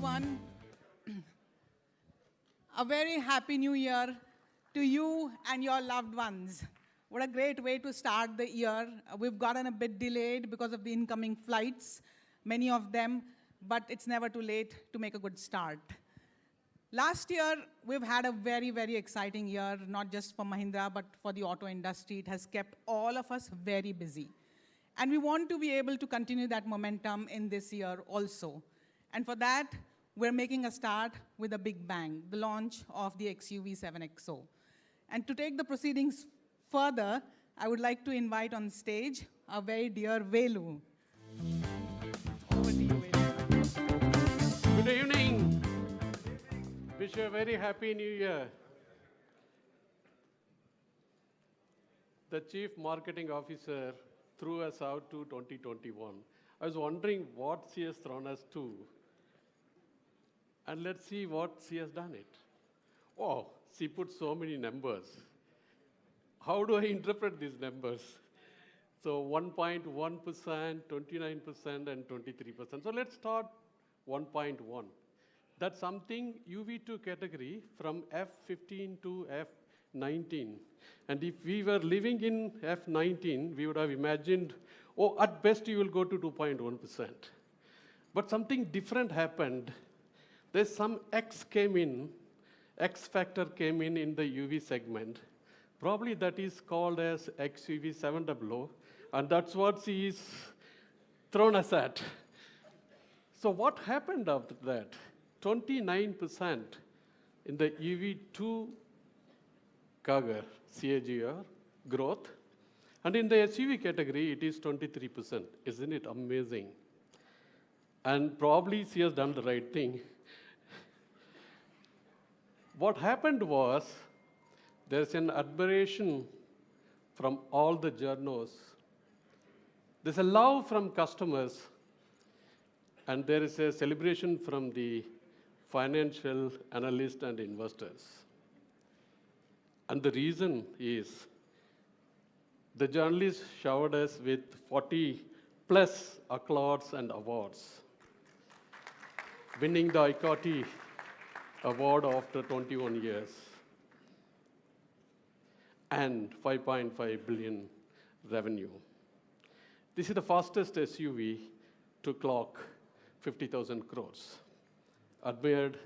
everyone. A very happy new year to you and your loved ones. What a great way to start the year. We've gotten a bit delayed because of the incoming flights, many of them, but it's never too late to make a good start. Last year, we've had a very, very exciting year, not just for Mahindra, but for the auto industry. It has kept all of us very busy. And we want to be able to continue that momentum in this year also. And for that, we're making a start with a big bang, the launch of the XUV 7XO. And to take the proceedings further, I would like to invite on stage our very dear Velu. Over to you, Velu. Good evening. Wish you a very happy new year. The Chief Marketing Officer threw us out to 2021. I was wondering what she has thrown us to. And let's see what she has done it. Oh, she put so many numbers. How do I interpret these numbers? So 1.1%, 29%, and 23%. So let's start 1.1. That's something UV2 category from F15 to F19. And if we were living in F19, we would have imagined, oh, at best you will go to 2.1%. But something different happened. There's some X factor came in the UV segment. Probably that is called as XUV 7XO, and that's what she is thrown us at. So what happened after that? 29% in the UV2 CAGR growth, and in the SUV category, it is 23%. Isn't it amazing? And probably she has done the right thing. What happened was, there's an admiration from all the journos. There's a love from customers, and there is a celebration from the financial analysts and investors. And the reason is, the journalists showered us with 40 plus accolades and awards, winning the ICOTY award after 21 years, and 5.5 billion revenue. This is the fastest SUV to clock 50,000 crores. Admired,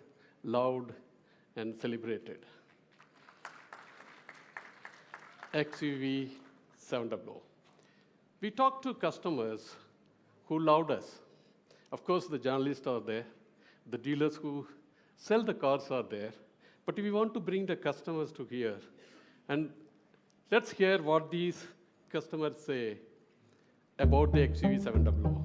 loved, and celebrated. XUV 7XO. We talked to customers who loved us. Of course, the journalists are there, the dealers who sell the cars are there, but we want to bring the customers to here. And let's hear what these customers say about the XUV 7XO.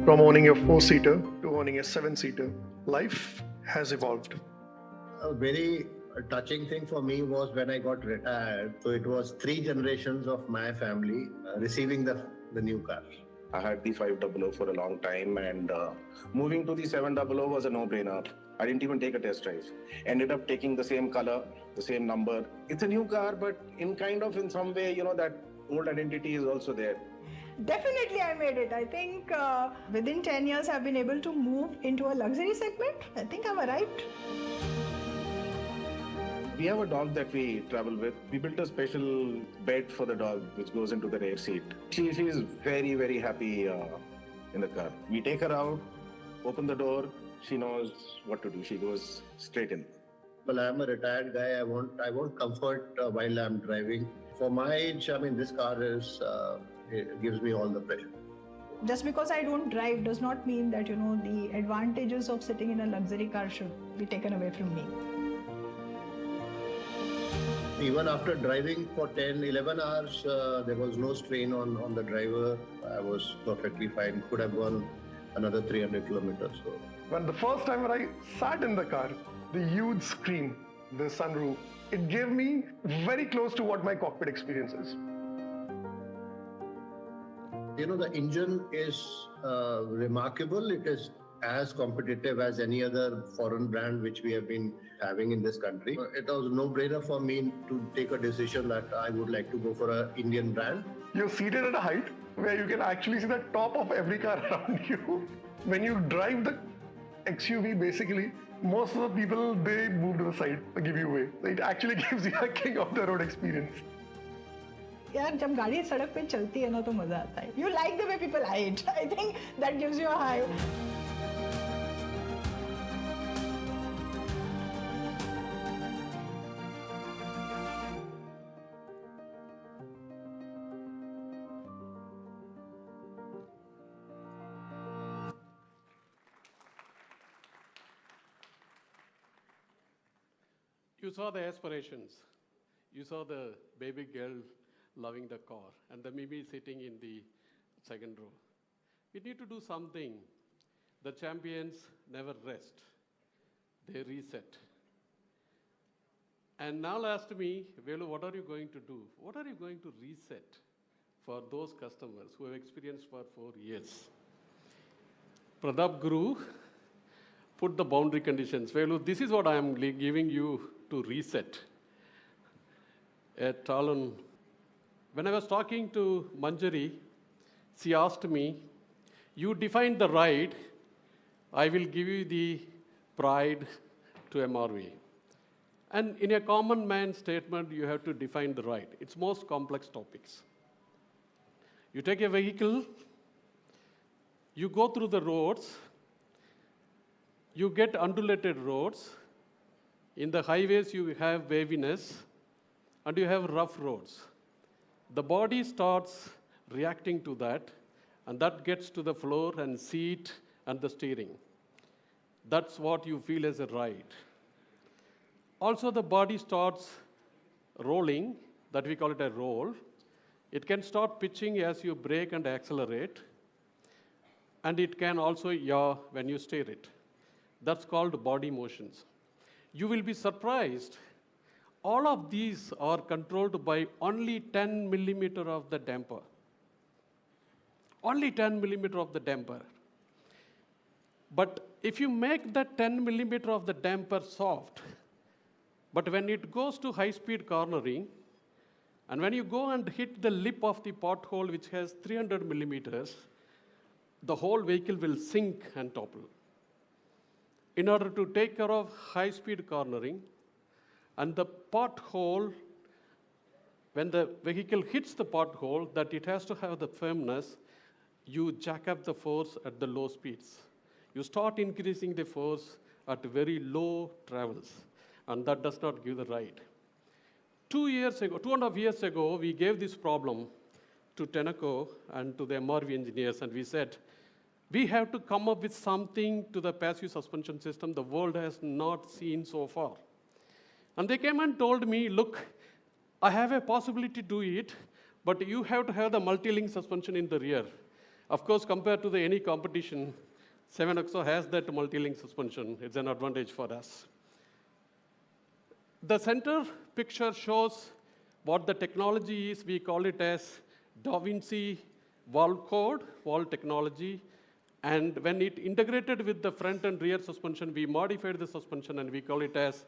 From owning a 4-seater to owning a 7-seater, life has evolved. A very touching thing for me was when I got retired. So it was 3 generations of my family receiving the new car. I had the 500 for a long time, and moving to the 700 was a no-brainer. I didn't even take a test drive. Ended up taking the same color, the same number. It's a new car, but in some way, that old identity is also there. Definitely I made it. I think within 10 years I've been able to move into a luxury segment. I think I've arrived. We have a dog that we travel with. We built a special bed for the dog, which goes into the rear seat. She is very, very happy in the car. We take her out, open the door, she knows what to do. She goes straight in. Well, I'm a retired guy. I want comfort while I'm driving. For my age, this car it gives me all the pleasure. Just because I don't drive does not mean that, the advantages of sitting in a luxury car should be taken away from me. Even after driving for 10, 11 hours, there was no strain on the driver. I was perfectly fine. Could have gone another 300 kilometers. So. When the first time when I sat in the car, the huge screen, the sunroof, it gave me very close to what my cockpit experience is. The engine is remarkable. It is as competitive as any other foreign brand which we have been having in this country. It was a no-brainer for me to take a decision that I would like to go for an Indian brand. You're seated at a height where you can actually see the top of every car around you. When you drive the XUV, basically, most of the people, they move to the side, they give you way. It actually gives you a king of the road experience. यार जब गाड़ी सड़क पे चलती है ना तो मजा आता है. You like the way people ride. I think that gives you a high. You saw the aspirations. You saw the baby girl loving the car, and the Mimi sitting in the second row. We need to do something. The champions never rest. They reset. And now asked me, Velu, what are you going to do? What are you going to reset for those customers who have experienced for 4 years? Pradap Guru put the boundary conditions. Velu, this is what I am giving you to reset. At Talon, when I was talking to Manjari, she asked me, you defined the ride, I will give you the pride to MRV. And in a common man statement, you have to define the ride. It's most complex topics. You take a vehicle, you go through the roads, you get undulated roads. In the highways, you have waviness, and you have rough roads. The body starts reacting to that, and that gets to the floor and seat and the steering. That's what you feel as a ride. Also, the body starts rolling, that we call it a roll. It can start pitching as you brake and accelerate, and it can also yaw when you steer it. That's called body motions. You will be surprised. All of these are controlled by only 10 millimeter of the damper. Only 10 millimeter of the damper. But if you make that 10 millimeter of the damper soft, but when it goes to high-speed cornering, and when you go and hit the lip of the pothole, which has 300 millimeters, the whole vehicle will sink and topple. In order to take care of high-speed cornering, and the pothole, when the vehicle hits the pothole, that it has to have the firmness, you jack up the force at the low speeds. You start increasing the force at very low travels, and that does not give the ride. 2.5 years ago, we gave this problem to Tenneco and to the MRV engineers, and we said, we have to come up with something to the passive suspension system the world has not seen so far. And they came and told me, look, I have a possibility to do it, but you have to have the multi-link suspension in the rear. Of course, compared to any competition, 7XO has that multi-link suspension. It's an advantage for us. The center picture shows what the technology is. We call it as Da Vinci valve code, valve technology. And when it integrated with the front and rear suspension, we modified the suspension, and we call it as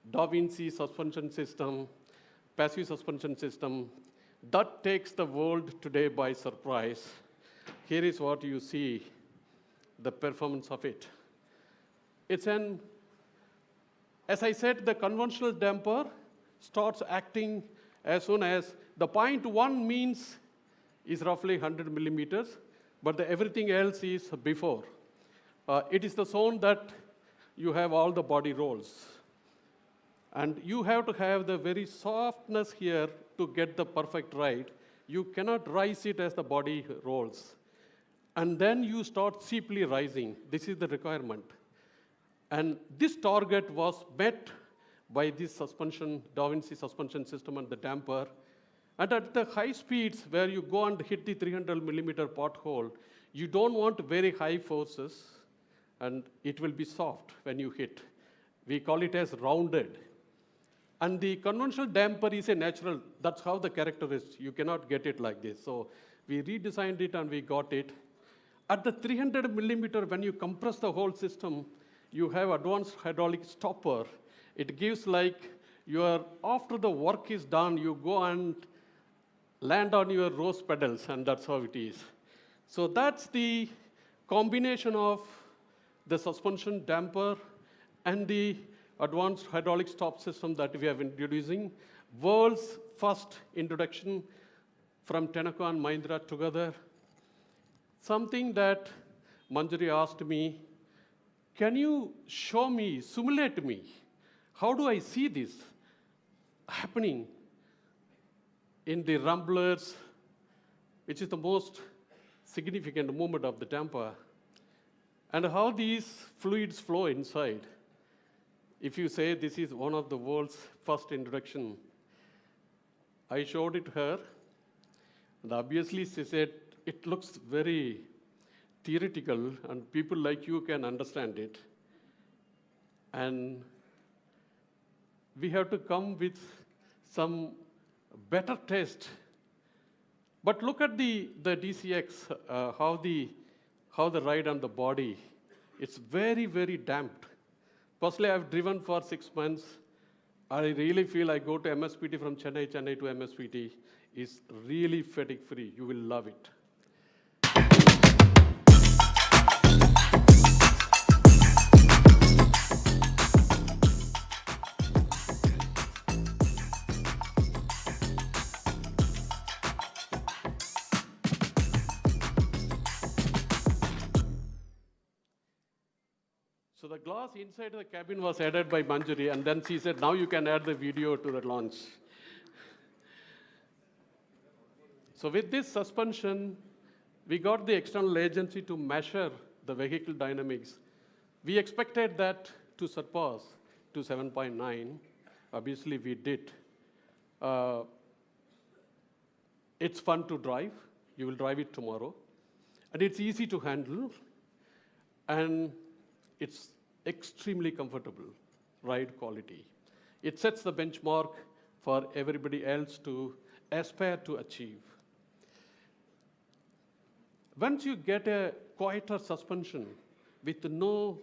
Da Vinci suspension system, passive suspension system. That takes the world today by surprise. Here is what you see, the performance of it. As I said, the conventional damper starts acting as soon as the 0.1 means is roughly 100 millimeters, but everything else is before. It is the zone that you have all the body rolls. And you have to have the very softness here to get the perfect ride. You cannot rise it as the body rolls. And then you start steeply rising. This is the requirement. And this target was met by this suspension, Da Vinci suspension system and the damper. And at the high speeds where you go and hit the 300 millimeter pothole, you don't want very high forces, and it will be soft when you hit. We call it as rounded. And the conventional damper is a natural, that's how the character is. You cannot get it like this. So We redesigned it and we got it. At the 300 millimeter, when you compress the whole system, you have advanced hydraulic stopper. It gives like after the work is done, you go and land on your rose pedals, and that's how it is. So that's the combination of the suspension damper and the advanced hydraulic stop system that we are introducing. World's first introduction from Tenneco and Mahindra together. Something that Manjari asked me, can you show me, simulate me? How do I see this happening in the rumblers, which is the most significant movement of the damper, and how these fluids flow inside? If you say this is one of the world's first introduction, I showed it to her, and obviously she said, it looks very theoretical, and people like you can understand it. And we have to come with some better test. But look at the DCX, how the ride on the body. It's very, very damped. Personally, I've driven for 6 months. I really feel I go to MSPT from Chennai to MSPT. It's really fatigue-free. You will love it. So the glass inside the cabin was added by Manjari, and then she said, now you can add the video to the launch. So with this suspension, we got the external agency to measure the vehicle dynamics. We expected that to surpass to 7.9. Obviously, we did. It's fun to drive. You will drive it tomorrow. And it's easy to handle. And it's extremely comfortable ride quality. It sets the benchmark for everybody else to aspire to achieve. Once you get a quieter suspension with no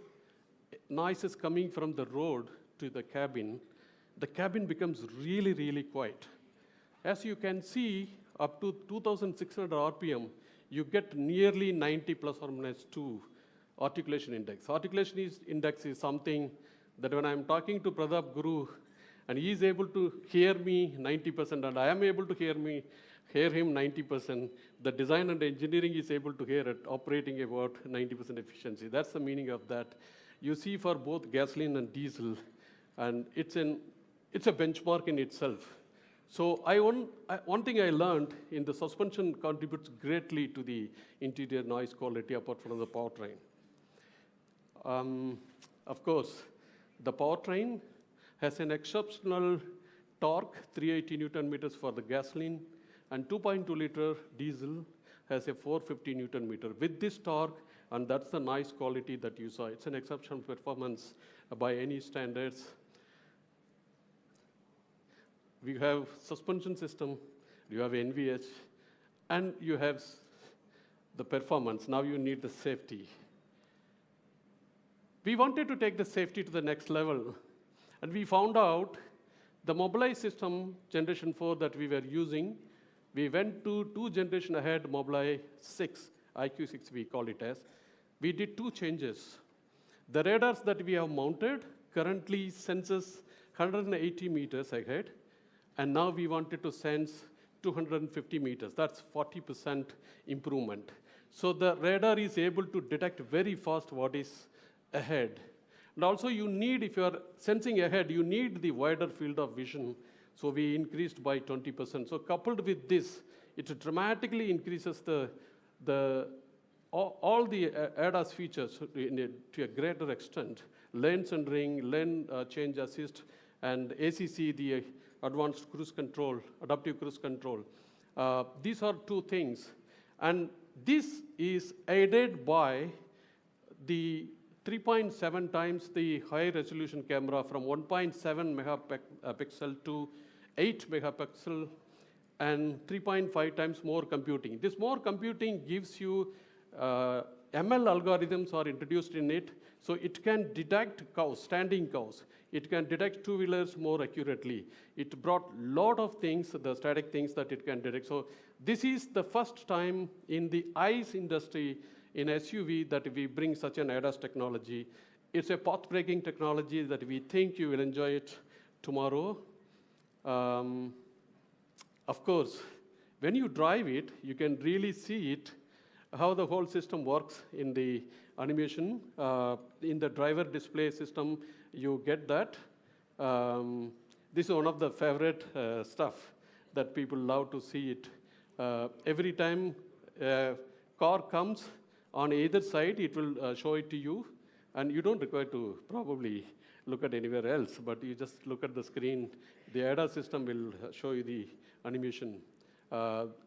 noises coming from the road to the cabin becomes really, really quiet. As you can see, up to 2,600 RPM, you get nearly 90 plus or minus 2 articulation index. Articulation index is something that when I'm talking to Pradap Guru, and he is able to hear me 90%, and I am able to hear him 90%, the design and engineering is able to hear it, operating about 90% efficiency. That's the meaning of that. You see for both gasoline and diesel, and it's a benchmark in itself. So one thing I learned in the suspension contributes greatly to the interior noise quality apart from the powertrain. Of course, the powertrain has an exceptional torque, 380 Newton meters for the gasoline, and 2.2 liter diesel has a 450 Newton meter. With this torque, and that's the noise quality that you saw. It's an exceptional performance by any standards. We have suspension system, you have NVH, and you have the performance. Now you need the safety. We wanted to take the safety to the next level, and we found out the Mobileye system, generation 4 that we were using, we went to 2 generations ahead, Mobileye 6, IQ6 we call it as. We did 2 changes. The radars that we have mounted currently senses 180 meters ahead, and now we wanted to sense 250 meters. That's 40% improvement. So the radar is able to detect very fast what is ahead. And also you need, if you are sensing ahead, you need the wider field of vision. So we increased by 20%. So coupled with this, it dramatically increases all the ADAS features to a greater extent. Lane centering, lane change assist, and ACC, the advanced cruise control, adaptive cruise control. These are 2 things. And this is aided by the 3.7 times the high resolution camera from 1.7 megapixel to 8 megapixel, and 3.5 times more computing. This more computing gives you ML algorithms are introduced in it, so it can detect cows, standing cows. It can detect two-wheelers more accurately. It brought a lot of things, the static things that it can detect. So this is the first time in the ICE industry in SUV that we bring such an ADAS technology. It's a path-breaking technology that we think you will enjoy it tomorrow. Of course, when you drive it, you can really see it, how the whole system works in the animation. In the driver display system, you get that. This is one of the favorite stuff that people love to see it. Every time a car comes on either side, it will show it to you. And you don't require to probably look at anywhere else, but you just look at the screen. The ADAS system will show you the animation.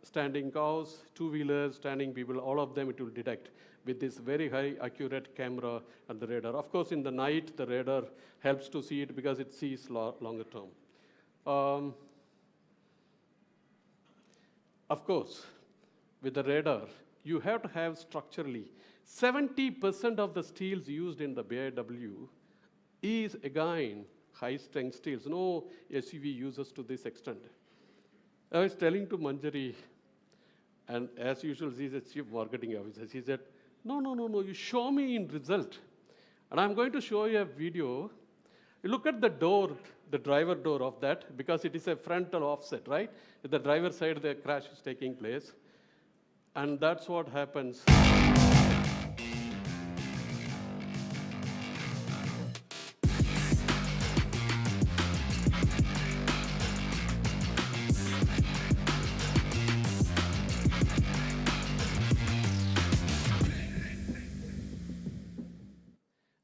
Standing cows, two-wheelers, standing people, all of them it will detect with this very high accurate camera and the radar. Of course, in the night, the radar helps to see it because it sees longer term. Of course, with the radar, you have to have structurally 70% of the steels used in the BMW is, again, high-strength steels. No SUV uses to this extent. I was telling to Manjari, and as usual, she's a chief marketing officer. She said, no, you show me in result. And I'm going to show you a video. You look at the door, the driver door of that, because it is a frontal offset, right? At the driver side, the crash is taking place. And that's what happens.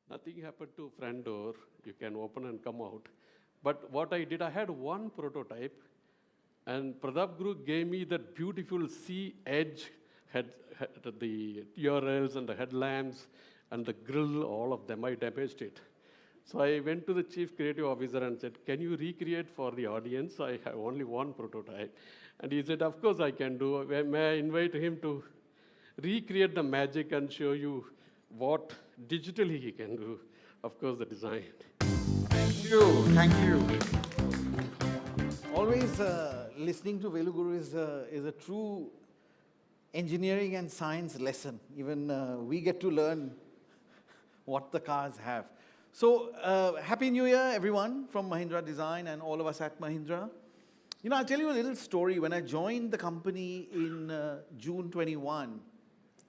Nothing happened to front door. You can open and come out. But what I did, I had one prototype, and Pratap Guru gave me that beautiful C-edge the URLs and the headlamps and the grill, all of them. I damaged it. So I went to the chief creative officer and said, can you recreate for the audience? I have only one prototype. And he said, of course I can do. May I invite him to recreate the magic and show you what digitally he can do, of course, the design. Thank you, thank you. Always listening to Velu Guru is a true engineering and science lesson. Even we get to learn what the cars have. So, Happy New Year, everyone, from Mahindra Design and all of us at Mahindra. You know, I'll tell you a little story. When I joined the company in June 21,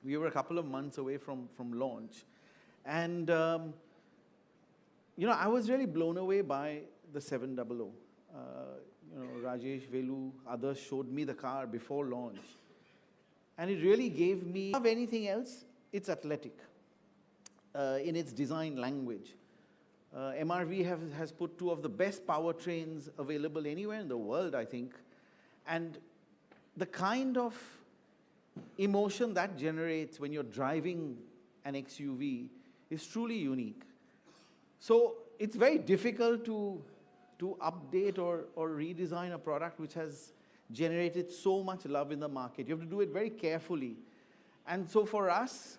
we were a couple of months away from launch. And, you know, I was really blown away by the 700. You know, Rajesh, Velu, others showed me the car before launch. And it really gave me, above anything else, it's athletic in its design language. MRV has put two of the best powertrains available anywhere in the world, I think. And the kind of emotion that generates when you're driving an XUV is truly unique. So it's very difficult to update or redesign a product which has generated so much love in the market. You have to do it very carefully. And so for us,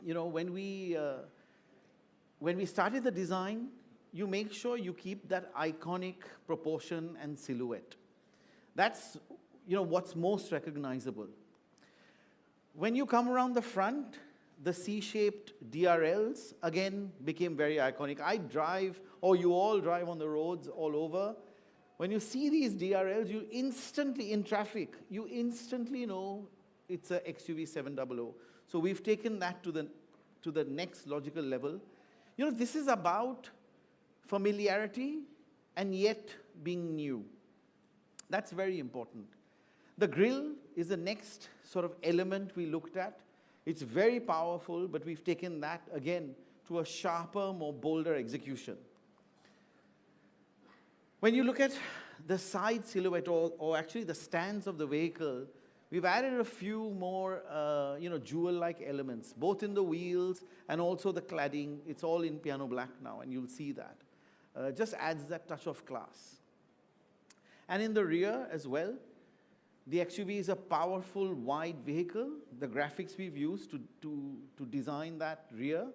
you know, when we started the design, you make sure you keep that iconic proportion and silhouette. That's, you know, what's most recognizable. When you come around the front, the C-shaped DRLs, again, became very iconic. I drive, or you all drive on the roads all over. When you see these DRLs, you instantly, in traffic, you instantly know it's a XUV 700. So we've taken that to the next logical level. You know, this is about familiarity and yet being new. That's very important. The grille is the next sort of element we looked at. It's very powerful, but we've taken that, again, to a sharper, more bolder execution. When you look at the side silhouette, or actually the stance of the vehicle, we've added a few more, you know, jewel-like elements, both in the wheels and also the cladding. It's all in piano black now, and you'll see that. Just adds that touch of class. And in the rear as well, The XUV is a powerful, wide vehicle. The graphics we've used to design that rear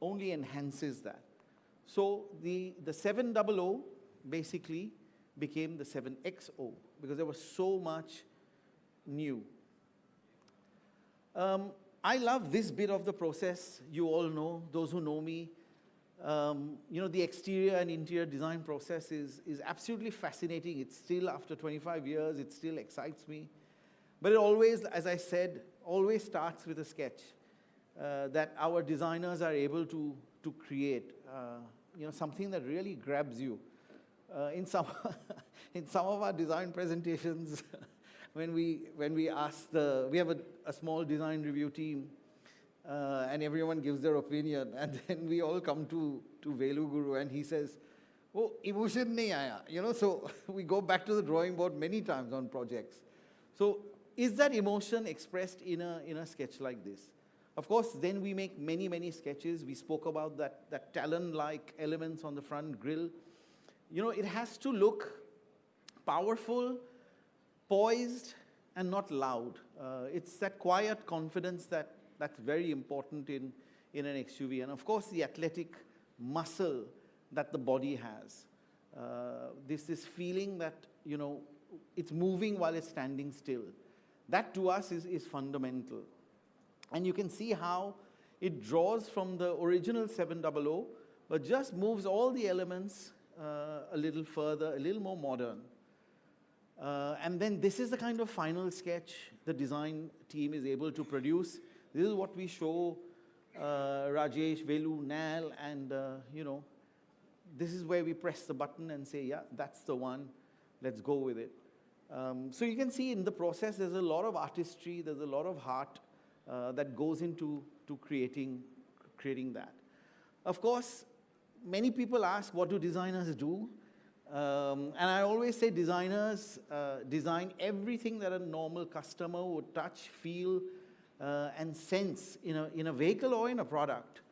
only enhances that. So the 700 basically became the 7XO because there was so much new. I love this bit of the process. You all know, those who know me, the exterior and interior design process is absolutely fascinating. It's still, after 25 years, it still excites me. But it always, as I said, always starts with a sketch that our designers are able to create, something that really grabs you. In some of our design presentations, when we ask we have a small design review team, and everyone gives their opinion, and then we all come to Velu Guru, and he says, "Oh, emotion nahi aaya." So we go back to the drawing board many times on projects. So is that emotion expressed in a sketch like this? Of course, then we make many, many sketches. We spoke about that talon-like elements on the front grille. It has to look powerful, poised, and not loud. It's that quiet confidence that's very important in an XUV. And of course, the athletic muscle that the body has. This feeling that, it's moving while it's standing still. That to us is fundamental. And you can see how it draws from the original 700, but just moves all the elements a little further, a little more modern. And then this is the kind of final sketch the design team is able to produce. This is what we show Rajesh, Velu, Nal, and this is where we press the button and say, yeah, that's the one, let's go with it. So you can see in the process there's a lot of artistry, there's a lot of heart that goes into creating that. Of course, many people ask, what do designers do? And I always say designers design everything that a normal customer would touch, feel, and sense in a vehicle or in a product.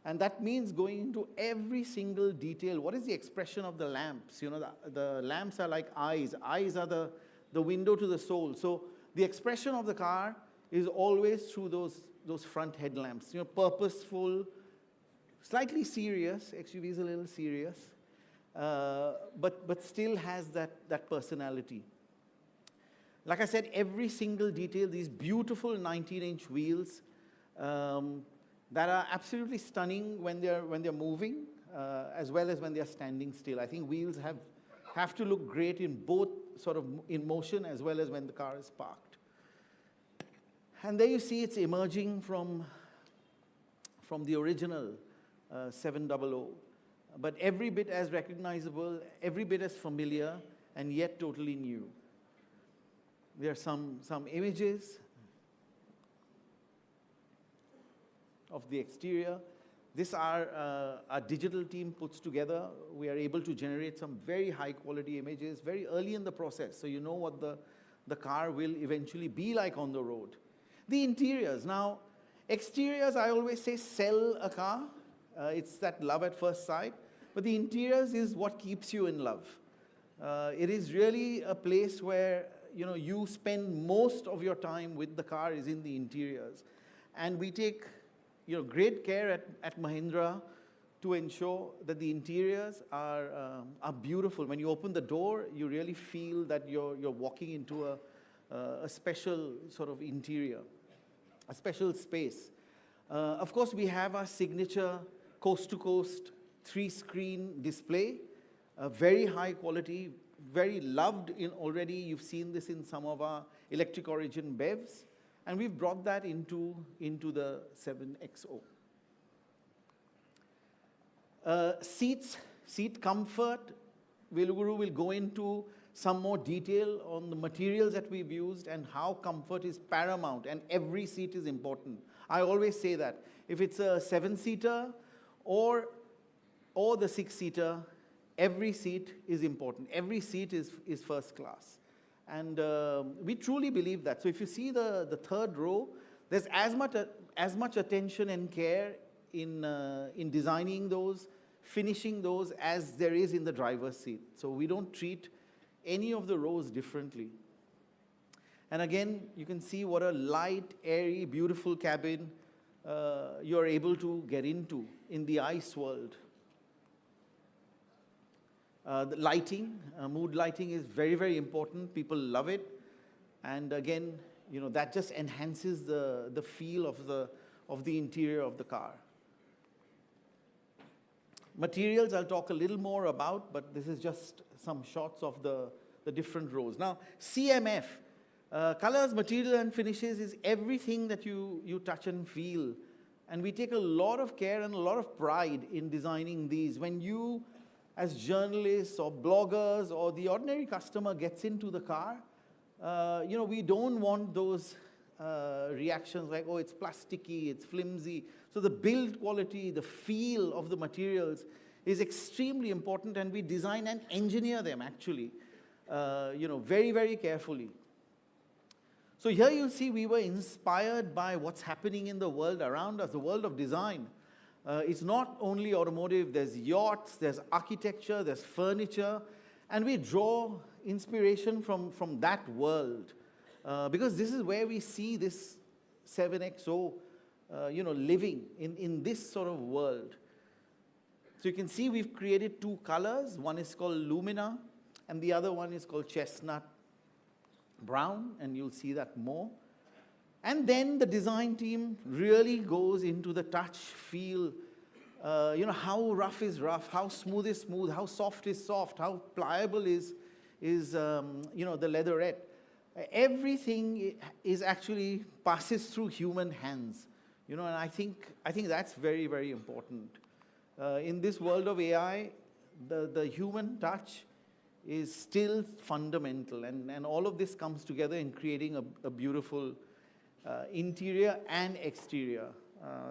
And that means going into every single detail. What is the expression of the lamps? The lamps are like eyes. Eyes are the window to the soul. So the expression of the car is always through those front headlamps. Purposeful, slightly serious. XUV is a little serious. But still has that personality. Like I said, every single detail, these beautiful 19-inch wheels that are absolutely stunning when they're moving, as well as when they're standing still. I think wheels have to look great in both sort of in motion as well as when the car is parked. And there you see it's emerging from the original 700. But every bit as recognizable, every bit as familiar, and yet totally new. There are some images of the exterior. This our digital team puts together. We are able to generate some very high quality images very early in the process, so you know what the car will eventually be like on the road. The interiors. Now, exteriors, I always say, sell a car. It's that love at first sight. But the interiors is what keeps you in love. It is really a place where you spend most of your time with the car is in the interiors. And we take great care at Mahindra to ensure that the interiors are beautiful. When you open the door, you really feel that you're walking into a special sort of interior, a special space. Of course, we have our signature coast-to-coast 3-screen display, very high quality, very loved already. You've seen this in some of our electric origin BEVs, and we've brought that into the 7XO. Seat comfort, Velu Guru will go into some more detail on the materials that we've used and how comfort is paramount, and every seat is important. I always say that. If it's a 7-seater or the 6-seater, every seat is important. Every seat is first class. And we truly believe that. So if you see the third row, there's as much attention and care in designing those, finishing those, as there is in the driver's seat. So we don't treat any of the rows differently. And again, you can see what a light, airy, beautiful cabin you're able to get into in the ICE world. The lighting, mood lighting is very, very important. People love it. And again, that just enhances the feel of the interior of the car. Materials I'll talk a little more about, but this is just some shots of the different rows. Now, CMF, colors, material and finishes is everything that you touch and feel. And we take a lot of care and a lot of pride in designing these. When you, as journalists or bloggers or the ordinary customer gets into the car, we don't want those reactions like, oh, it's plasticky, it's flimsy. So the build quality, the feel of the materials is extremely important, and we design and engineer them actually, very, very carefully. So here you'll see we were inspired by what's happening in the world around us, the world of design. It's not only automotive, there's yachts, there's architecture, there's furniture, and we draw inspiration from that world. Because this is where we see this 7XO, living in this sort of world. So you can see we've created two colors. One is called Lumina, and the other one is called Chestnut Brown, and you'll see that more. And then the design team really goes into the touch, feel, how rough is rough, how smooth is smooth, how soft is soft, how pliable is the leatherette. Everything is actually passes through human hands, and I think that's very, very important. In this world of AI, the human touch is still fundamental, and all of this comes together in creating a beautiful interior and exterior.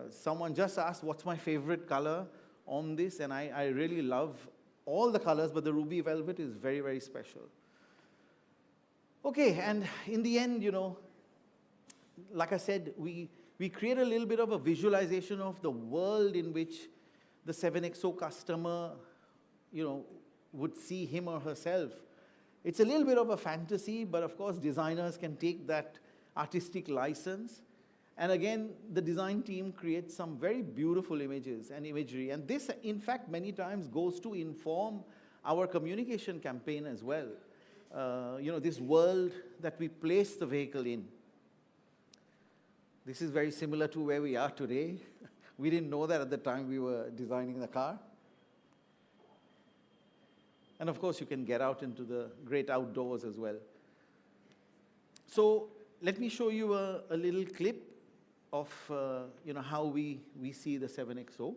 Someone just asked what's my favorite color on this, and I really love all the colors, but the ruby velvet is very, very special. Okay, and in the end, like I said, we create a little bit of a visualization of the world in which the 7XO customer, would see him or herself. It's a little bit of a fantasy, but of course designers can take that artistic license. And again, the design team creates some very beautiful images and imagery. And this, in fact, many times goes to inform our communication campaign as well. This world that we place the vehicle in. This is very similar to where we are today. We didn't know that at the time we were designing the car. And of course, you can get out into the great outdoors as well. So let me show you a little clip of how we see the 7XO.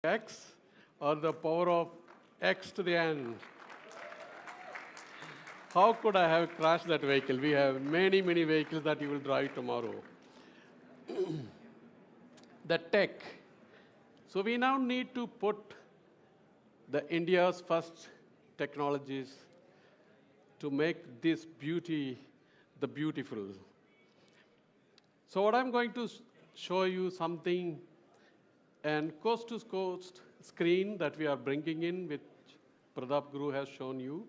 X or the power of X to the N? How could I have crashed that vehicle? We have many, many vehicles that you will drive tomorrow. The tech. So we now need to put the India's first technologies to make this beauty the beautiful. So what I'm going to show you something, and coast-to-coast screen that we are bringing in, which Pradap Guru has shown you.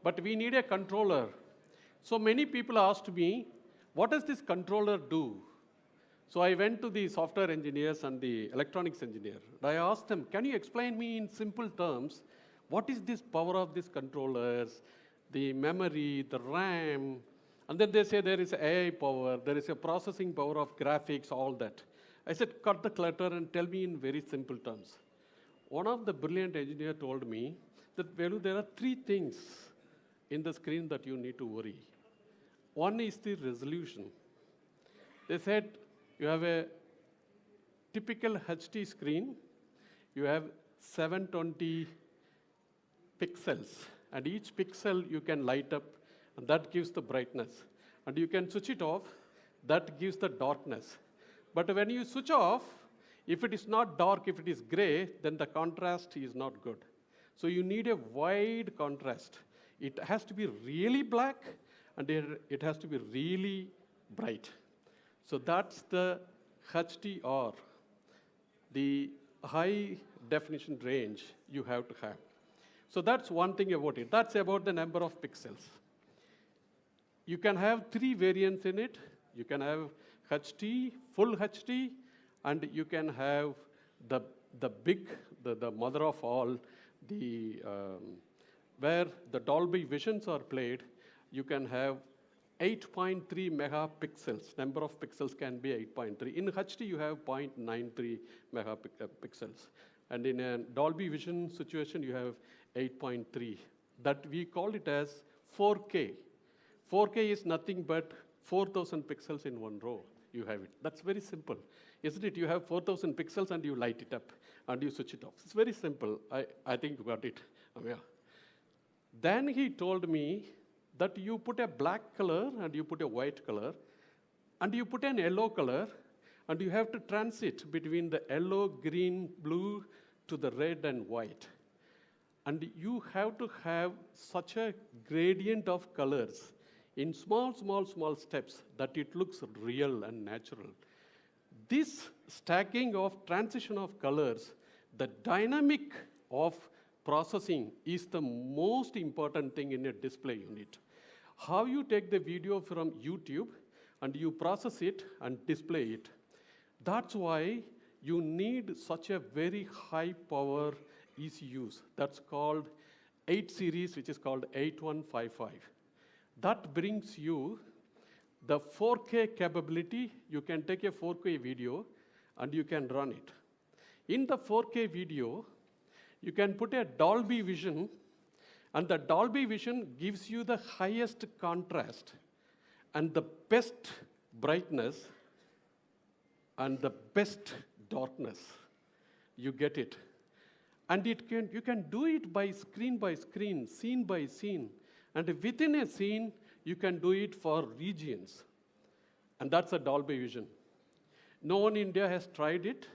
But we need a controller. So many people asked me, what does this controller do? So I went to the software engineers and the electronics engineer. I asked them, can you explain me in simple terms, what is this power of these controllers, the memory, the RAM? And then they say there is AI power, there is a processing power of graphics, all that. I said, cut the clutter and tell me in very simple terms. One of the brilliant engineers told me that, Velu, there are three things in the screen that you need to worry. One is the resolution. They said, you have a typical HD screen, you have 720 pixels, and each pixel you can light up, and that gives the brightness. And you can switch it off, that gives the darkness. But when you switch off, if it is not dark, if it is gray, then the contrast is not good. So you need a wide contrast. It has to be really black, and it has to be really bright. So that's the HDR, the high definition range you have to have. So that's one thing about it. That's about the number of pixels. You can have three variants in it. You can have HD, full HD, and you can have the mother of all, where the Dolby Visions are played. You can have 8.3 megapixels. Number of pixels can be 8.3. In HD, you have 0.93 megapixels. And in a Dolby Vision situation, you have 8.3. That we call it as 4K. 4K is nothing but 4,000 pixels in one row. You have it. That's very simple, isn't it? You have 4,000 pixels and you light it up and you switch it off. It's very simple. I think you got it. Yeah. Then he told me that you put a black color and you put a white color and you put an yellow color and you have to transit between the yellow, green, blue to the red and white. And you have to have such a gradient of colors in small steps that it looks real and natural. This stacking of transition of colors, the dynamic of processing is the most important thing in a display unit. How you take the video from YouTube and you process it and display it. That's why you need such a very high power ECUs. That's called 8 series, which is called 8155. That brings you the 4K capability. You can take a 4K video and you can run it. In the 4K video, you can put a Dolby Vision, and the Dolby Vision gives you the highest contrast and the best brightness and the best darkness. You get it. And you can do it by screen, scene by scene. And within a scene, you can do it for regions. And that's a Dolby Vision. No one in India has tried it.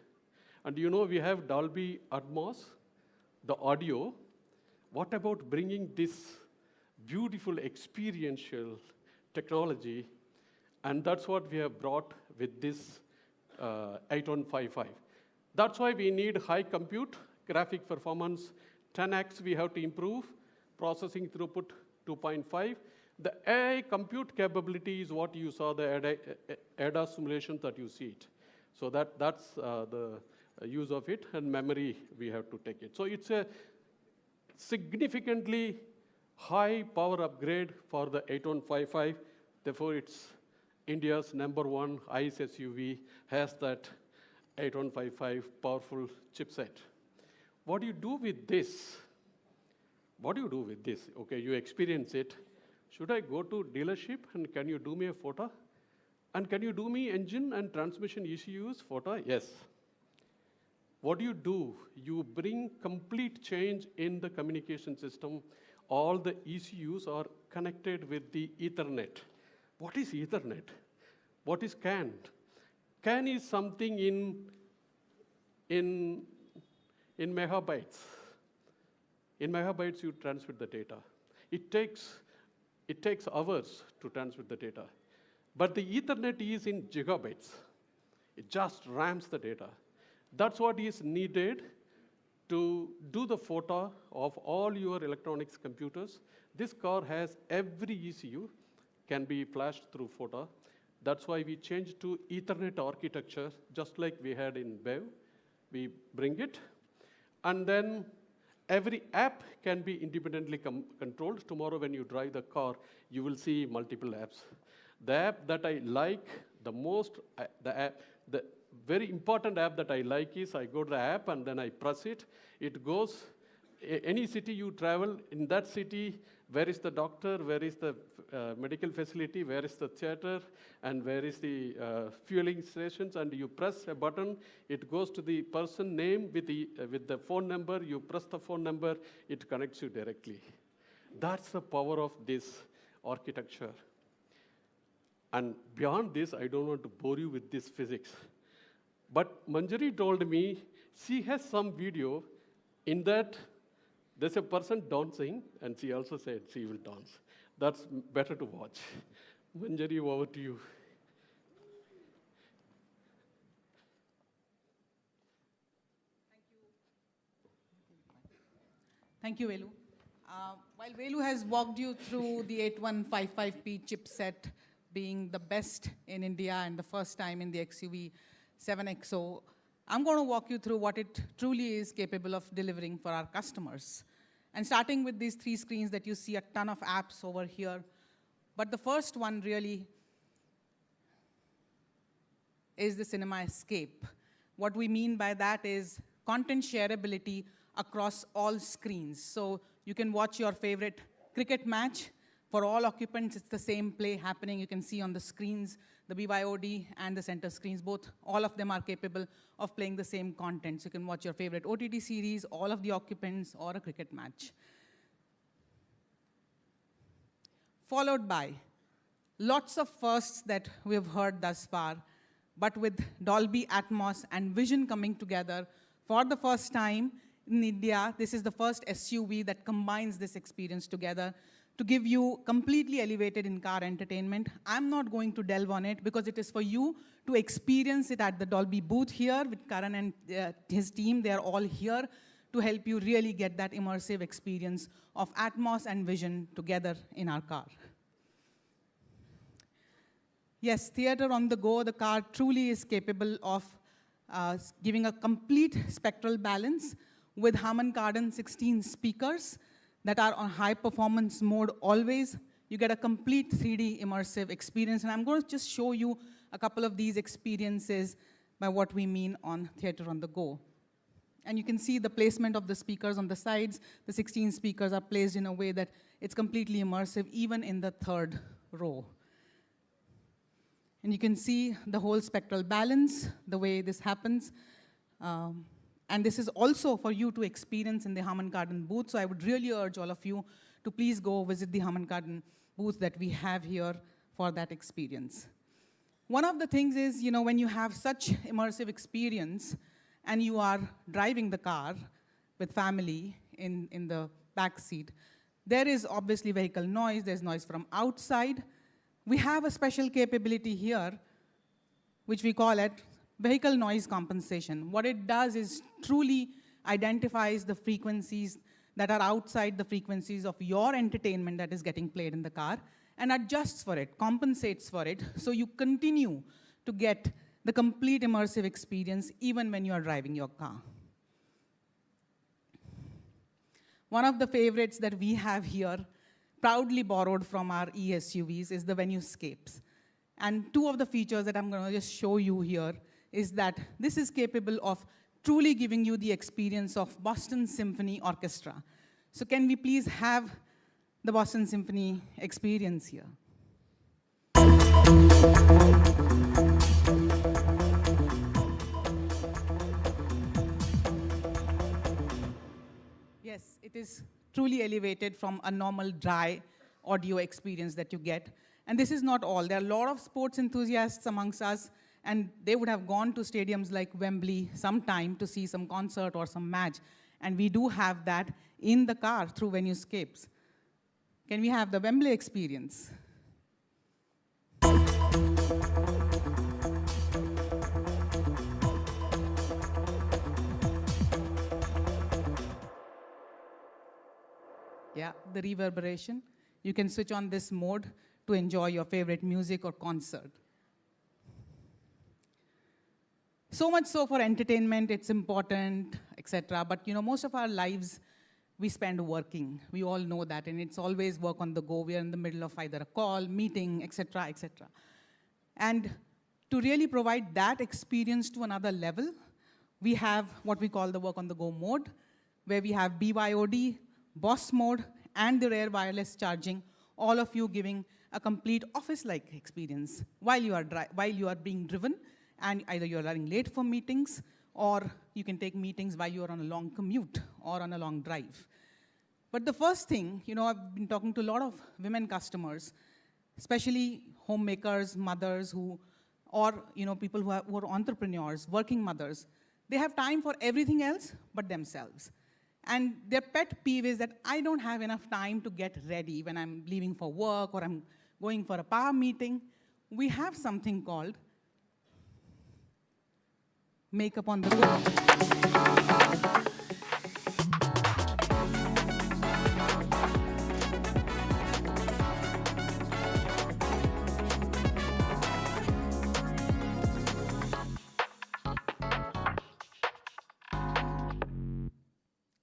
And you know we have Dolby Atmos, the audio. What about bringing this beautiful experiential technology? And that's what we have brought with this 8155. That's why we need high compute, graphic performance, 10x we have to improve, processing throughput 2.5. The AI compute capability is what you saw, the ADAS simulations that you see it. So that's the use of it, and memory we have to take it. So it's a significantly high power upgrade for the 8155. Therefore, it's India's #1 ICE SUV, has that 8155 powerful chipset. What do you do with this? What do you do with this? Okay, you experience it. Should I go to dealership and can you do me a photo? And can you do me engine and transmission ECUs photo? Yes. what do? You bring complete change in the communication system. All the ECUs are connected with the Ethernet. What is Ethernet? What is CAN? CAN is something in megabytes. In megabytes, you transmit the data. It takes hours to transmit the data. But the Ethernet is in gigabytes. It just rams the data. That's what is needed to do the photo of all your electronics computers. This car has every ECU can be flashed through photo. That's why we changed to Ethernet architecture, just like we had in BEV. We bring it, and then every app can be independently controlled. Tomorrow when you drive the car, you will see multiple apps. The app that I like the most, the very important app that I like is I go to the app and then I press it. It goes, any city you travel, in that city, where is the doctor, where is the medical facility, where is the theater, and where is the fueling stations, and you press a button, it goes to the person name with the phone number, you press the phone number, it connects you directly. That's the power of this architecture. And beyond this, I don't want to bore you with this physics. But Manjari told me she has some video in that there's a person dancing, and she also said she will dance. That's better to watch. Manjari, over to you. Thank you, Velu. While Velu has walked you through the 8155P chipset being the best in India and the first time in the XUV 7XO, I'm going to walk you through what it truly is capable of delivering for our customers. And starting with these 3 screens that you see, a ton of apps over here. But the first one really is the Cinema Escape. What we mean by that is content shareability across all screens. So you can watch your favorite cricket match. For all occupants, it's the same play happening. You can see on the screens, the BYOD and the center screens, both, all of them are capable of playing the same content. So you can watch your favorite OTT series, all of the occupants, or a cricket match. Followed by lots of firsts that we have heard thus far, but with Dolby Atmos and Vision coming together for the first time in India, this is the first SUV that combines this experience together to give you completely elevated in-car entertainment. I'm not going to delve on it because it is for you to experience it at the Dolby booth here with Karan and his team. They are all here to help you really get that immersive experience of Atmos and Vision together in our car. Yes, theater on the go, the car truly is capable of giving a complete spectral balance with Harman Kardon 16 speakers that are on high performance mode always. You get a complete 3D immersive experience. And I'm going to just show you a couple of these experiences by what we mean on theater on the go. And you can see the placement of the speakers on the sides. The 16 speakers are placed in a way that it's completely immersive, even in the 3rd row. And you can see the whole spectral balance, the way this happens. And this is also for you to experience in the Harman Kardon booth. So I would really urge all of you to please go visit the Harman Kardon booth that we have here for that experience. One of the things is, you know, when you have such immersive experience and you are driving the car with family in the back seat, there is obviously vehicle noise, there's noise from outside. We have a special capability here, which we call it vehicle noise compensation. What it does is truly identifies the frequencies that are outside the frequencies of your entertainment that is getting played in the car and adjusts for it, compensates for it, so you continue to get the complete immersive experience even when you are driving your car. One of the favorites that we have here, proudly borrowed from our e-SUVs, is the Venue-scapes. And 2 of the features that I'm going to just show you here is that this is capable of truly giving you the experience of Boston Symphony Orchestra. So can we please have the Boston Symphony experience here? It is truly elevated from a normal dry audio experience that you get. And this is not all. There are a lot of sports enthusiasts amongst us, and they would have gone to stadiums like Wembley sometime to see some concert or some match. And we do have that in the car through Venuescapes. Can we have the Wembley experience? Yeah, the reverberation. You can switch on this mode to enjoy your favorite music or concert. So much so for entertainment, it's important, etc. But most of our lives we spend working. We all know that, and it's always work on the go. We are in the middle of either a call, meeting, etc., etc. And to really provide that experience to another level, we have what we call the work on the go mode, where we have BYOD, BOSS mode, and the rear wireless charging, all of you giving a complete office-like experience while you are being driven, and either you're running late for meetings, or you can take meetings while you're on a long commute or on a long drive. But the first thing, I've been talking to a lot of women customers, especially homemakers, mothers or people who are entrepreneurs, working mothers. They have time for everything else but themselves. And their pet peeve is that I don't have enough time to get ready when I'm leaving for work or I'm going for a power meeting. We have something called makeup on the go.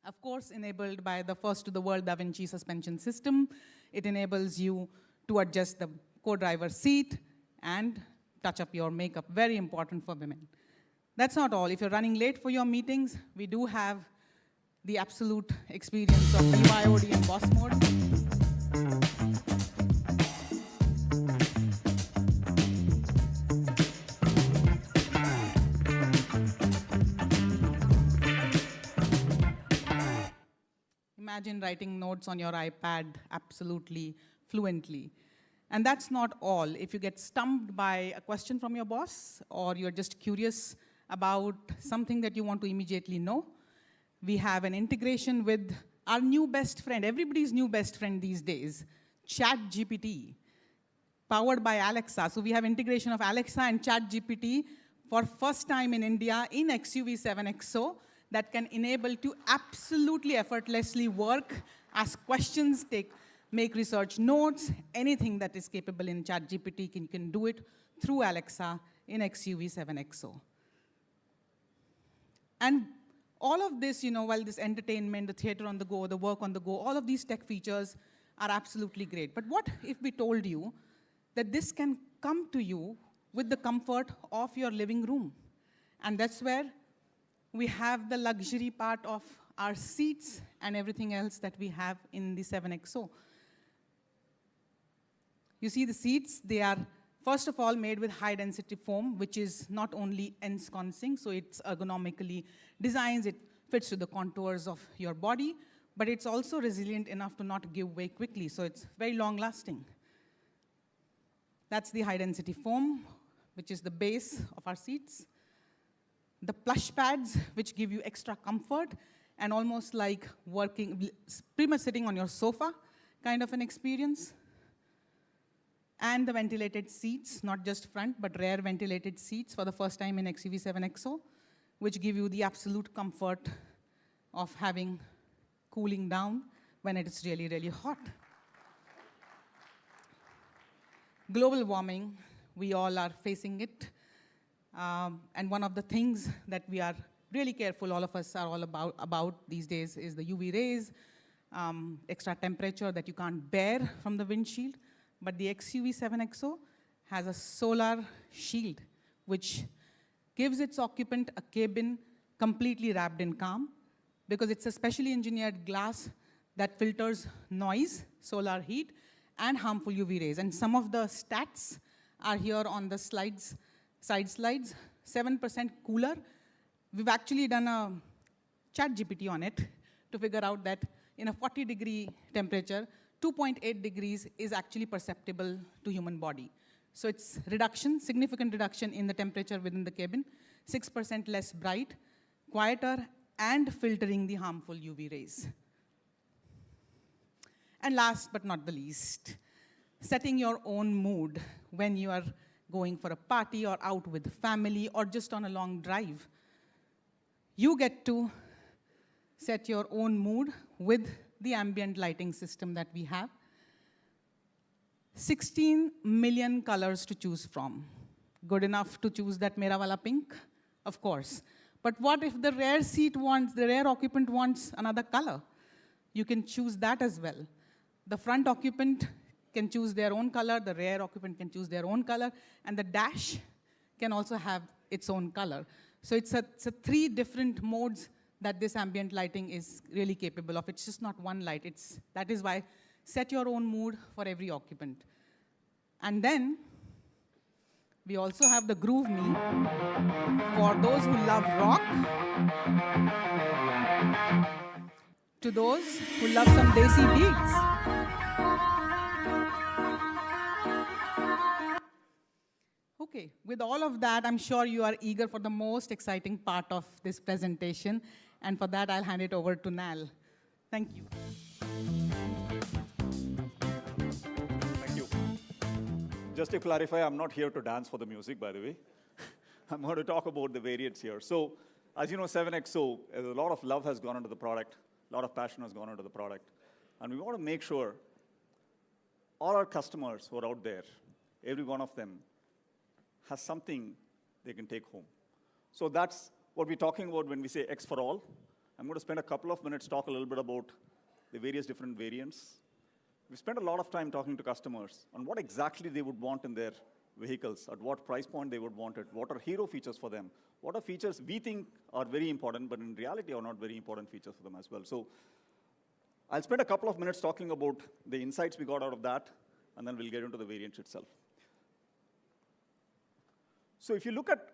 Of course, enabled by the first to the world Da Vinci suspension system. It enables you to adjust the co-driver seat and touch up your makeup, very important for women. That's not all. If you're running late for your meetings, we do have the absolute experience of BYOD and BOSS mode. Imagine writing notes on your iPad absolutely fluently. And that's not all. If you get stumped by a question from your boss, or you're just curious about something that you want to immediately know, we have an integration with our new best friend, everybody's new best friend these days, ChatGPT, powered by Alexa. So we have integration of Alexa and ChatGPT for first time in India in XUV 7XO that can enable to absolutely effortlessly work, ask questions, make research notes, anything that is capable in ChatGPT can do it through Alexa in XUV 7XO. And all of this, while this entertainment, the theater on the go, the work on the go, all of these tech features are absolutely great. But what if we told you that this can come to you with the comfort of your living room? And that's where we have the luxury part of our seats and everything else that we have in the 7XO. You see the seats, they are, first of all, made with high-density foam, which is not only ensconcing, so it's ergonomically designed, it fits to the contours of your body, but it's also resilient enough to not give way quickly, so it's very long-lasting. That's the high-density foam, which is the base of our seats. The plush pads, which give you extra comfort, and almost like working, pretty much sitting on your sofa kind of an experience. And the ventilated seats, not just front, but rear ventilated seats for the first time in XUV 7XO, which give you the absolute comfort of having cooling down when it is really, really hot. Global warming, we all are facing it. And one of the things that we are really careful, all of us are all about these days, is the UV rays, extra temperature that you can't bear from the windshield. But the XUV 7XO has a solar shield, which gives its occupant a cabin completely wrapped in calm, because it's a specially engineered glass that filters noise, solar heat, and harmful UV rays. And some of the stats are here on the slides, side slides. 7% cooler. We've actually done a ChatGPT on it to figure out that in a 40-degree temperature, 2.8 degrees is actually perceptible to human body. So it's reduction, significant reduction in the temperature within the cabin, 6% less bright, quieter, and filtering the harmful UV rays. And last but not the least, setting your own mood when you are going for a party or out with family or just on a long drive. You get to set your own mood with the ambient lighting system that we have. 16 million colors to choose from. Good enough to choose that Mera Wala pink? Of course. But what if the rear occupant wants another color? You can choose that as well. The front occupant can choose their own color, the rear occupant can choose their own color, and the dash can also have its own color. So it's a 3 different modes that this ambient lighting is really capable of. It's just not one light. That is why set your own mood for every occupant. And then we also have the Groove Me for those who love rock, to those who love some desi beats. Okay, with all of that, I'm sure you are eager for the most exciting part of this presentation. And for that, I'll hand it over to Nal. Thank you. Thank you. Just to clarify, I'm not here to dance for the music, by the way. I'm going to talk about the variants here. So, as you know, 7XO, a lot of love has gone into the product, a lot of passion has gone into the product. And we want to make sure all our customers who are out there, every one of them, has something they can take home. So that's what we're talking about when we say X for all. I'm going to spend a couple of minutes talk a little bit about the various different variants. We spent a lot of time talking to customers on what exactly they would want in their vehicles, at what price point they would want it, what are hero features for them, what are features we think are very important, but in reality are not very important features for them as well. So I'll spend a couple of minutes talking about the insights we got out of that, and then we'll get into the variant itself. So if you look at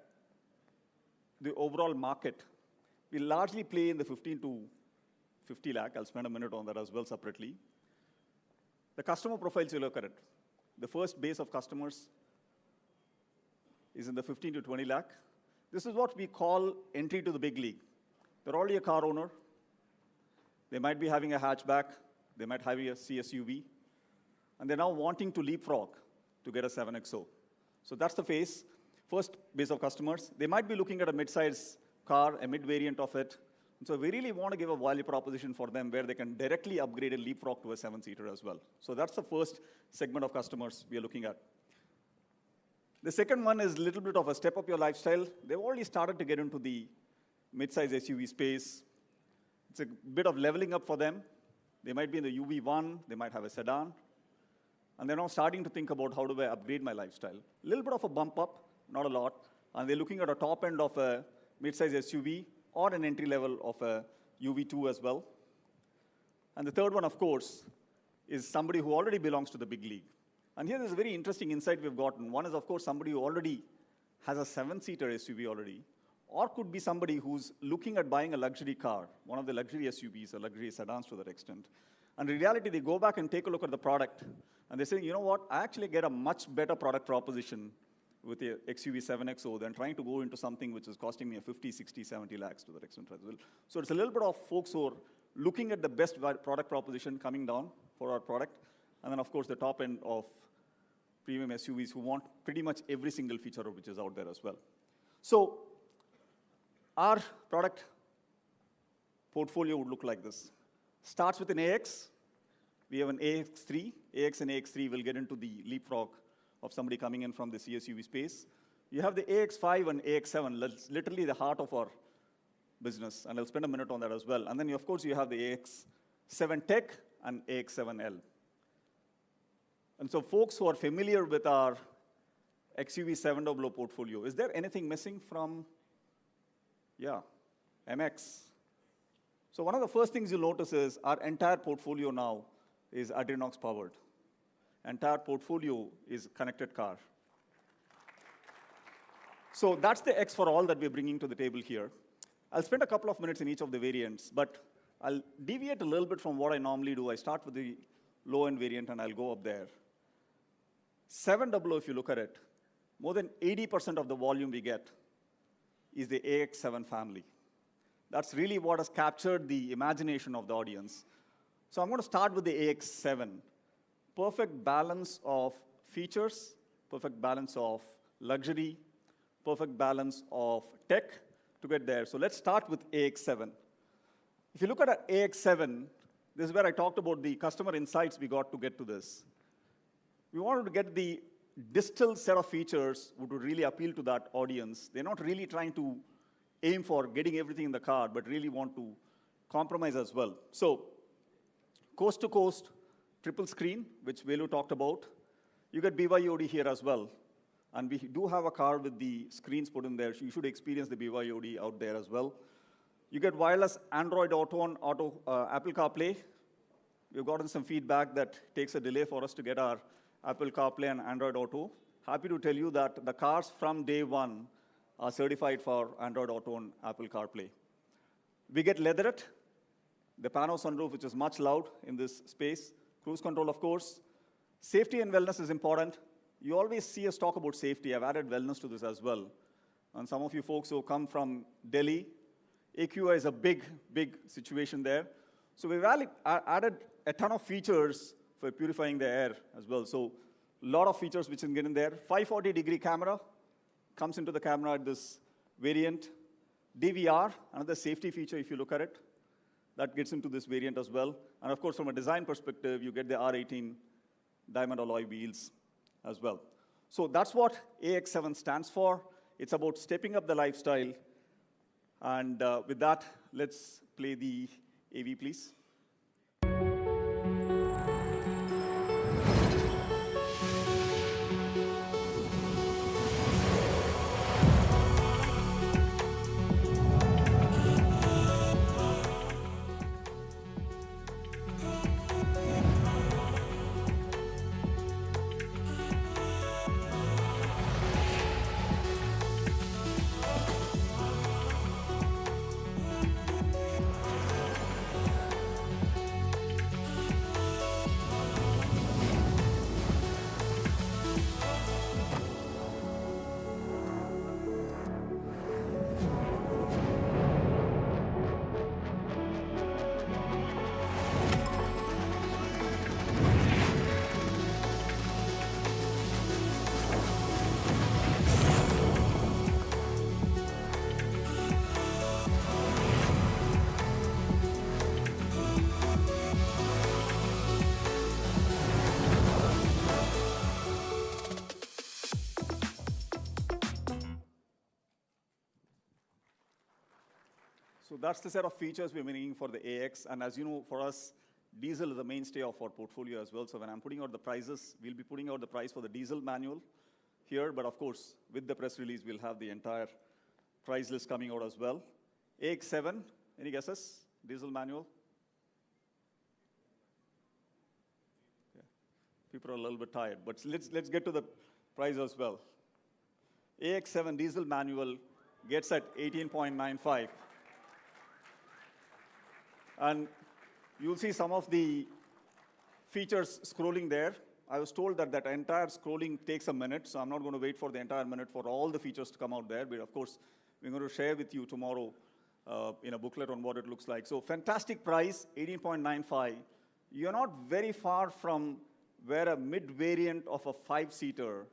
the overall market, we largely play in the 15 to 50 lakh. I'll spend a minute on that as well separately. The customer profiles, you look at it. The first base of customers is in the 15 to 20 lakh. This is what we call entry to the big league. They're already a car owner. They might be having a hatchback. They might have a CSUV. And they're now wanting to leapfrog to get a 7XO. So that's the phase. First base of customers. They might be looking at a mid-size car, a mid-variant of it. And so we really want to give a value proposition for them where they can directly upgrade and leapfrog to a 7-seater as well. So that's the first segment of customers we are looking at. The second one is a little bit of a step up your lifestyle. They've already started to get into the mid-size SUV space. It's a bit of leveling up for them. They might be in the UV1, they might have a sedan. And they're now starting to think about how do I upgrade my lifestyle. A little bit of a bump up, not a lot. And they're looking at a top end of a mid-size SUV or an entry level of a UV2 as well. And the third one, of course, is somebody who already belongs to the big league. And here there's a very interesting insight we've gotten. One is, of course, somebody who already has a 7-seater SUV already, or could be somebody who's looking at buying a luxury car, one of the luxury SUVs or luxury sedans to that extent. And in reality, they go back and take a look at the product, and they say, you know what, I actually get a much better product proposition with the XUV 7XO than trying to go into something which is costing me a 50, 60, 70 lakhs to that extent as well. So it's a little bit of folks who are looking at the best product proposition coming down for our product. And then, of course, the top end of premium SUVs who want pretty much every single feature which is out there as well. So our product portfolio would look like this. Starts with an AX. We have an AX3. AX and AX3 will get into the leapfrog of somebody coming in from the CSUV space. You have the AX5 and AX7, that's literally the heart of our business, and I'll spend a minute on that as well. And then, of course, you have the AX7 Tech and AX7L. And so folks who are familiar with our XUV 700 portfolio, is there anything missing from, MX? So one of the first things you'll notice is our entire portfolio now is Adrenox powered. Entire portfolio is connected car. So that's the X for all that we're bringing to the table here. I'll spend a couple of minutes in each of the variants, but I'll deviate a little bit from what I normally do. I start with the low-end variant, and I'll go up there. 700, if you look at it, more than 80% of the volume we get is the AX7 family. That's really what has captured the imagination of the audience. So I'm going to start with the AX7. Perfect balance of features, perfect balance of luxury, perfect balance of tech to get there. So let's start with AX7. If you look at our AX7, this is where I talked about the customer insights we got to get to this. We wanted to get the distilled set of features which would really appeal to that audience. They're not really trying to aim for getting everything in the car, but really want to compromise as well. So coast to coast, triple screen, which Velu talked about. You get BYOD here as well. And we do have a car with the screens put in there. So you should experience the BYOD out there as well. You get wireless Android Auto and Apple CarPlay. We've gotten some feedback that takes a delay for us to get our Apple CarPlay and Android Auto. Happy to tell you that the cars from day one are certified for Android Auto and Apple CarPlay. We get leatherette, the pano sunroof, which is much loud in this space. Cruise control, of course. Safety and wellness is important. You always see us talk about safety. I've added wellness to this as well. And some of you folks who come from Delhi, AQI is a big, big situation there. So we've added a ton of features for purifying the air as well. So a lot of features which can get in there. 540-degree camera comes into the camera at this variant. DVR, another safety feature if you look at it. That gets into this variant as well. And of course, from a design perspective, you get the R18 diamond alloy wheels as well. So that's what AX7 stands for. It's about stepping up the lifestyle. And with that, let's play the AV, please. So that's the set of features we're bringing for the AX. And as you know, for us, diesel is the mainstay of our portfolio as well. So when I'm putting out the prices, we'll be putting out the price for the diesel manual here. But of course, with the press release, we'll have the entire price list coming out as well. AX7, any guesses? Diesel manual? Okay. People are a little bit tired, but let's get to the price as well. AX7 diesel manual gets at 18.95. And you'll see some of the features scrolling there. I was told that that entire scrolling takes a minute, so I'm not going to wait for the entire minute for all the features to come out there. But of course, we're going to share with you tomorrow in a booklet on what it looks like. So fantastic price, 18.95. You're not very far from where a mid-variant of a 5-seater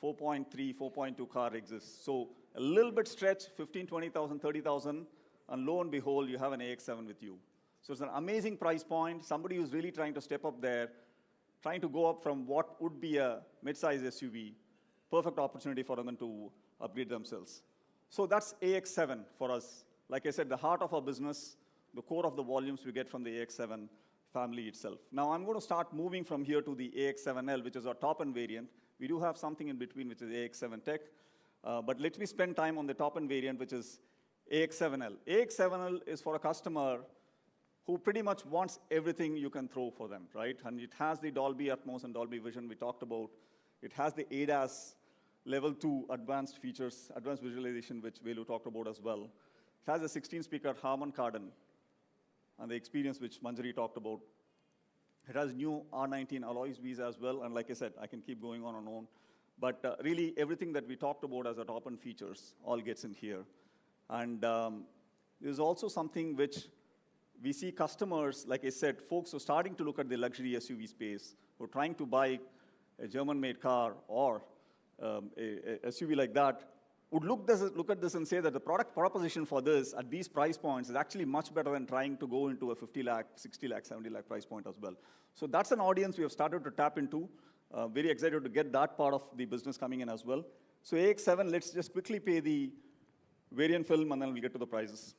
4.3, 4.2 car exists. So a little bit stretch, 15, 20,000, 30,000. And lo and behold, you have an AX7 with you. So it's an amazing price point. Somebody who's really trying to step up there, trying to go up from what would be a mid-size SUV, perfect opportunity for them to upgrade themselves. So that's AX7 for us. Like I said, the heart of our business, the core of the volumes we get from the AX7 family itself. Now I'm going to start moving from here to the AX7L, which is our top-end variant. We do have something in between, which is AX7 Tech. But let me spend time on the top-end variant, which is AX7L. AX7L is for a customer who pretty much wants everything you can throw for them, right? And it has the Dolby Atmos and Dolby Vision we talked about. It has the ADAS level 2 advanced features, advanced visualization, which Velu talked about as well. It has a 16-speaker Harman Kardon and the experience which Manjari talked about. It has new R19 alloys wheels as well, and like I said, I can keep going on and on. But really, everything that we talked about as a top-end features all gets in here. And there's also something which we see customers, like I said, folks who are starting to look at the luxury SUV space, who are trying to buy a German-made car or a SUV like that, would look at this and say that the product proposition for this at these price points is actually much better than trying to go into a 50 lakh, 60 lakh, 70 lakh price point as well. So that's an audience we have started to tap into. Very excited to get that part of the business coming in as well. So AX7, let's just quickly pay the variant film and then we'll get to the prices.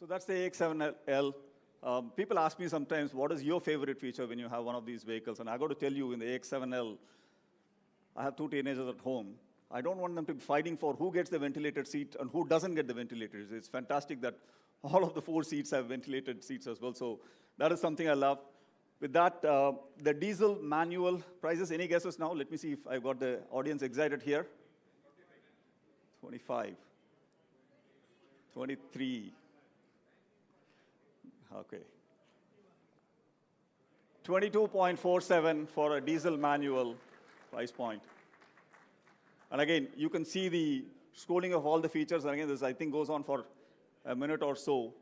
So that's the AX7L. People ask me sometimes, what is your favorite feature when you have one of these vehicles? And I got to tell you, in the AX7L, I have 2 teenagers at home. I don't want them to be fighting for who gets the ventilated seat and who doesn't get the ventilators. It's fantastic that all of the 4 seats have ventilated seats as well. So that is something I love. With that, the diesel manual prices, any guesses now? Let me see if I've got the audience excited here. 25. 23. Okay. 22.47 for a diesel manual price point. And again, you can see the scrolling of all the features. And again, this, I think, goes on for a minute or so.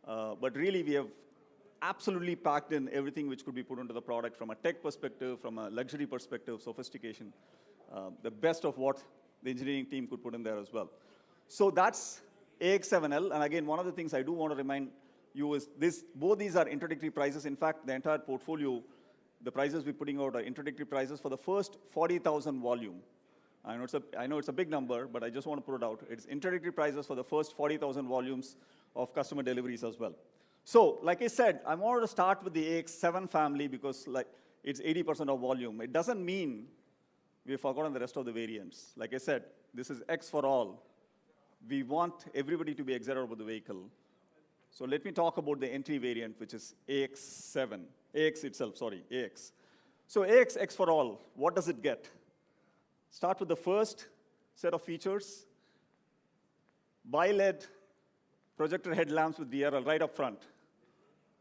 But really, we have absolutely packed in everything which could be put into the product from a tech perspective, from a luxury perspective, sophistication, the best of what the engineering team could put in there as well. So that's AX7L. And again, one of the things I do want to remind you is this, both these are introductory prices. In fact, the entire portfolio, the prices we're putting out are introductory prices for the first 40,000 volume. I know it's a big number, but I just want to put it out. It's introductory prices for the first 40,000 volumes of customer deliveries as well. So, like I said, I wanted to start with the AX7 family because it's 80% of volume. It doesn't mean we've forgotten the rest of the variants. Like I said, this is X for all. We want everybody to be excited about the vehicle. So let me talk about the entry variant, which is AX7. AX itself, sorry, AX. So AX, X for all, what does it get? Start with the first set of features. Bi-LED projector headlamps with DRL right up front.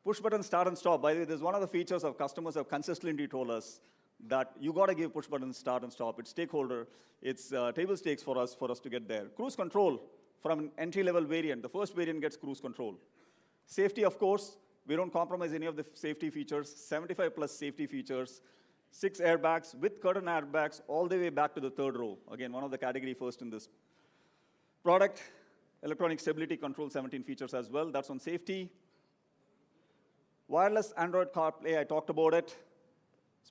Push button start and stop. By the way, there's one of the features our customers have consistently told us that you got to give push button start and stop. It's stakeholder, it's table stakes for us to get there. Cruise control from an entry-level variant. The first variant gets cruise control. Safety, of course, we don't compromise any of the safety features. 75 plus safety features. 6 airbags with curtain airbags all the way back to the 3rd row. Again, one of the category first in this product. Electronic stability control, 17 features as well. That's on safety. Wireless Android CarPlay, I talked about it.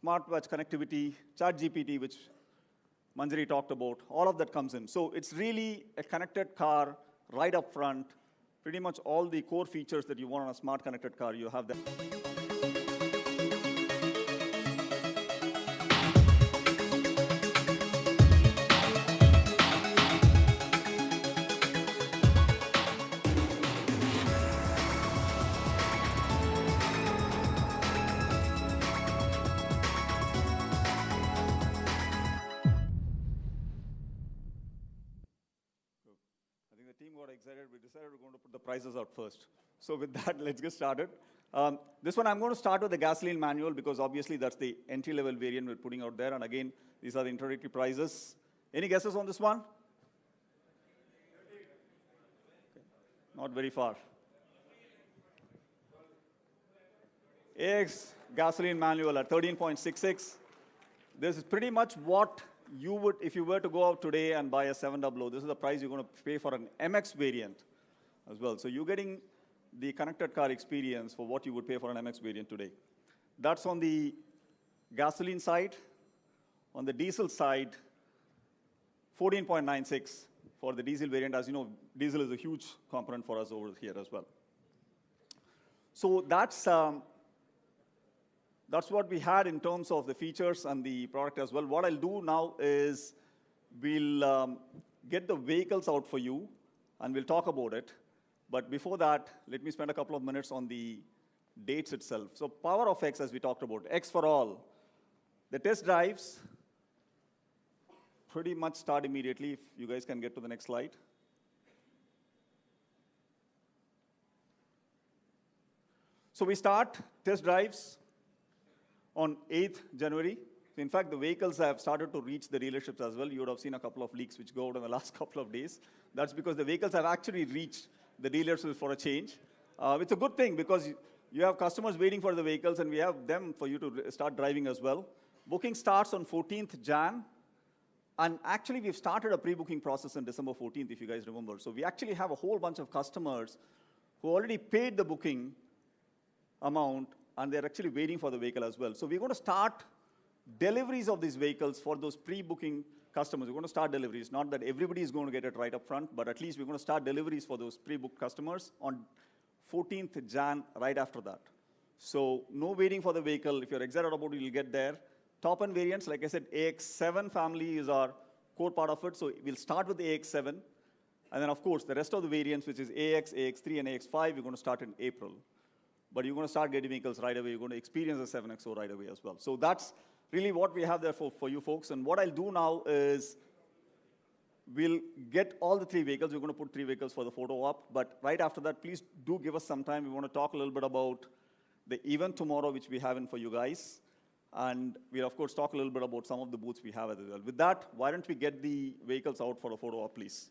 Smartwatch connectivity, ChatGPT, which Manjari talked about. All of that comes in. So it's really a connected car right up front. Pretty much all the core features that you want on a smart connected car, you have that. team got excited. We decided we're going to put the prices out first. So with that, let's get started. This one, I'm going to start with the gasoline manual because obviously that's the entry-level variant we're putting out there. And again, these are the introductory prices. Any guesses on this one? Okay. Not very far. AX gasoline manual at 13.66. This is pretty much what you would, if you were to go out today and buy a 700, this is the price you're going to pay for an MX variant as well. So you're getting the connected car experience for what you would pay for an MX variant today. That's on the gasoline side. On the diesel side, 14.96 for the diesel variant. As you know, diesel is a huge component for us over here as well. So that's what we had in terms of the features and the product as well. What I'll do now is we'll get the vehicles out for you, and we'll talk about it. But before that, let me spend a couple of minutes on the dates itself. So Power of X, as we talked about, X for all. The test drives pretty much start immediately, if you guys can get to the next slide. So we start test drives on 8th January. In fact, the vehicles have started to reach the dealerships as well. You would have seen a couple of leaks which go out in the last couple of days. That's because the vehicles have actually reached the dealerships for a change. It's a good thing because you have customers waiting for the vehicles and we have them for you to start driving as well. Booking starts on 14th Jan. And actually, we've started a pre-booking process on December 14th, if you guys remember. So we actually have a whole bunch of customers who already paid the booking amount, and they're actually waiting for the vehicle as well. So we're going to start deliveries of these vehicles for those pre-booking customers. We're going to start deliveries. Not that everybody is going to get it right up front, but at least we're going to start deliveries for those pre-booked customers on 14th Jan, right after that. So no waiting for the vehicle. If you're excited about it, you'll get there. Top-end variants, like I said, AX7 family is our core part of it. So we'll start with the AX7. And then, of course, the rest of the variants, which is AX, AX3, and AX5, we're going to start in April. But you're going to start getting vehicles right away. You're going to experience the 7XO right away as well. So that's really what we have there for you folks. And what I'll do now is we'll get all the 3 vehicles. We're going to put 3 vehicles for the photo op. But right after that, please do give us some time. We want to talk a little bit about the event tomorrow, which we have in for you guys. And we'll, of course, talk a little bit about some of the booths we have as well. With that, why don't we get the vehicles out for a photo op, please?